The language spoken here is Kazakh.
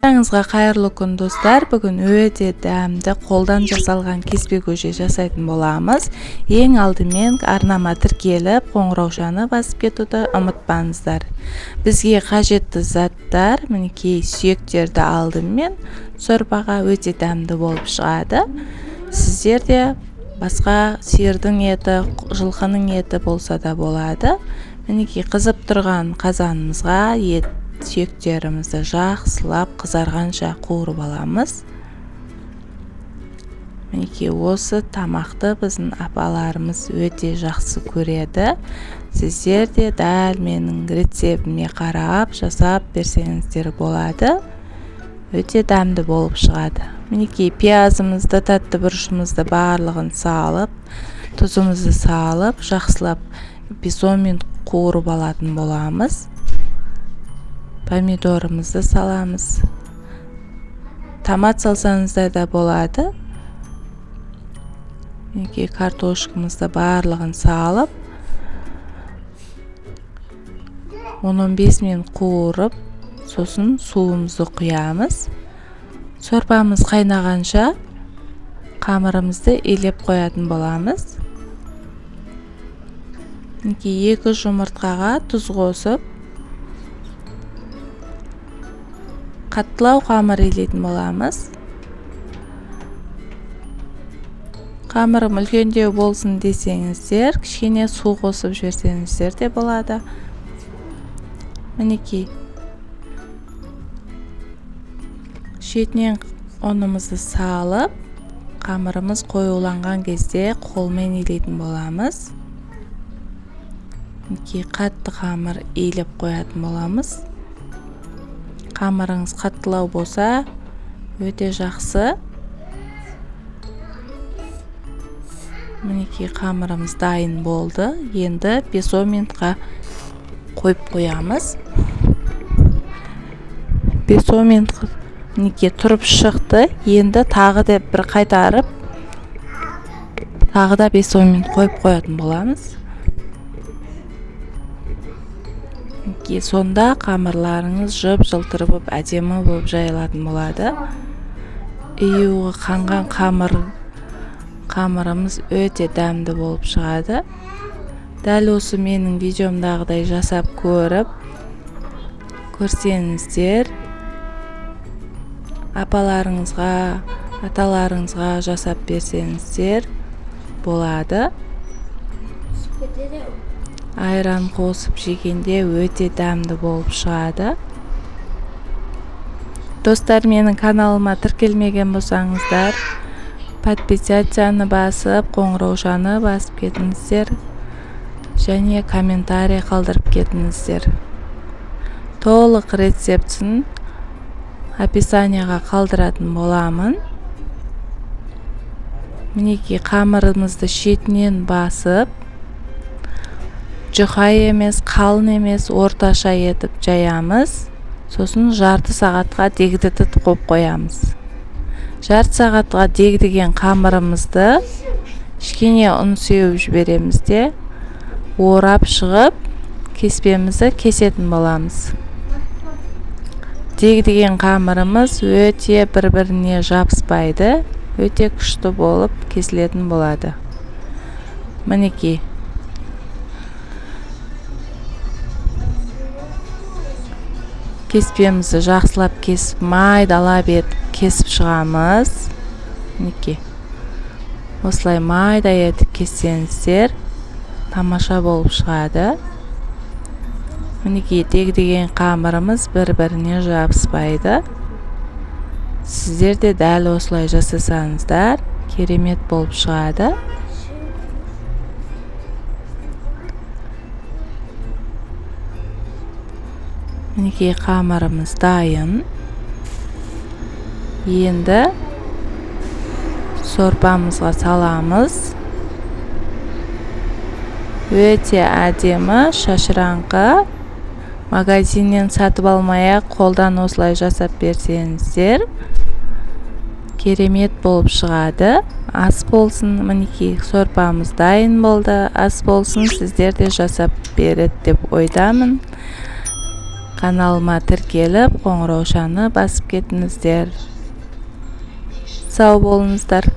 Барлықтарыңызға қайырлы күн достар. Бүгін өте дәмді қолдан жасалған кеспе көже жасайтын боламыз. Ең алдымен арнама тіркеліп, қоңыраушаны басып кетуді ұмытпаңыздар. Бізге қажетті заттар, мінекей сүйектерді алдым мен. Сорпаға өте дәмді болып шығады. Сіздерде басқа сиырдың еті, жылқының еті болса да болады. Мінекей қызып тұрған қазанымызға сүйектерімізді жақсылап қызарғанша қуырып аламыз. Мінекей осы тамақты біздің апаларымыз өте жақсы көреді. Сіздер де дәл менің рецептіме қарап жасап берсеңіздер болады. Өте дәмді болып шығады. Мінекей пиязымызды, тәтті бұрышымызды барлығын салып, тұзымызды салып, жақсылап бесонмен қуырып алатын боламыз. Помидорымызды саламыз. Томат салсаңыздар да болады. Мінекей картошкамызды барлығын салып, 10-15 минут қуырып, сосын суымызды құямыз. Сорпамыз қайнағанша қамырымызды илеп қоятын боламыз. Мінекей 2 жұмыртқаға тұз қосып, қаттылау қамыр илейтін боламыз. Қамырым үлкендеу болсын десеңіздер, кішкене су қосып жіберсеңіздер де болады. Мінекей шетінен ұнымызды салып, қамырымыз қоюланған кезде қолмен илейтін боламыз. Мінекей қатты қамыр илеп қоятын боламыз. Қамырыңыз қаттылау болса, өте жақсы. Мінекей қамырымыз дайын болды. Енді 5-10 минутқа қойып қоямыз. 5-10 минут мінекей тұрып шықты. Енді тағы да бір қайтарып, тағы да 5-10 минут қойып қоятын боламыз. Сонда қамырларыңыз жып-жылтыр болып, әдемі болып жайылатын болады. Июғы қанған қамырымыз өте дәмді болып шығады. Дәл осы менің видеомдағыдай жасап көрсеңіздер, апаларыңызға, аталарыңызға жасап берсеңіздер болады. Айран қосып жегенде өте дәмді болып шығады. Достар, менің каналыма тіркелмеген болсаңыздар, подписаться басып, қоңыраушаны басып кетіңіздер және комментарий қалдырып кетіңіздер. Толық рецептін описанияға қалдыратын боламын. Мінекей қамырымызды шетінен басып, жұқа емес, қалың емес, орташа етіп жаямыз. Сосын жарты сағатқа дегдітіп қойып қоямыз. Жарты сағатқа дегдіген қамырымызды кішкене ұн сеуіп жібереміз де, орап шығып, кеспемізді кесетін боламыз. Дегдіген қамырымыз өте бір-біріне жабыспайды, өте күшті болып кесілетін болады. Мінекей кеспемізді жақсылап кесіп, майдалап етіп кесіп шығамыз. Мінекей осылай майда етіп кессеңіздер, тамаша болып шығады. Мінекей дегдіген қамырымыз бір-біріне жабыспайды. Сіздер де дәл осылай жасасаңыздар, керемет болып шығады. Мінекей қамырымыз дайын. Енді сорпамызға саламыз. Өте әдемі, шашыраңқы. Магазиннен сатып алмай-ақ қолдан осылай жасап берсеңіздер, керемет болып шығады. Ас болсын, мінекей сорпамыз дайын болды. Ас болсын, сіздер де жасап береді деп ойдамын. Kanalıma tirkelip qo'ng'iroqchani basıp ketіңіздер. Sağ bolыңыздар.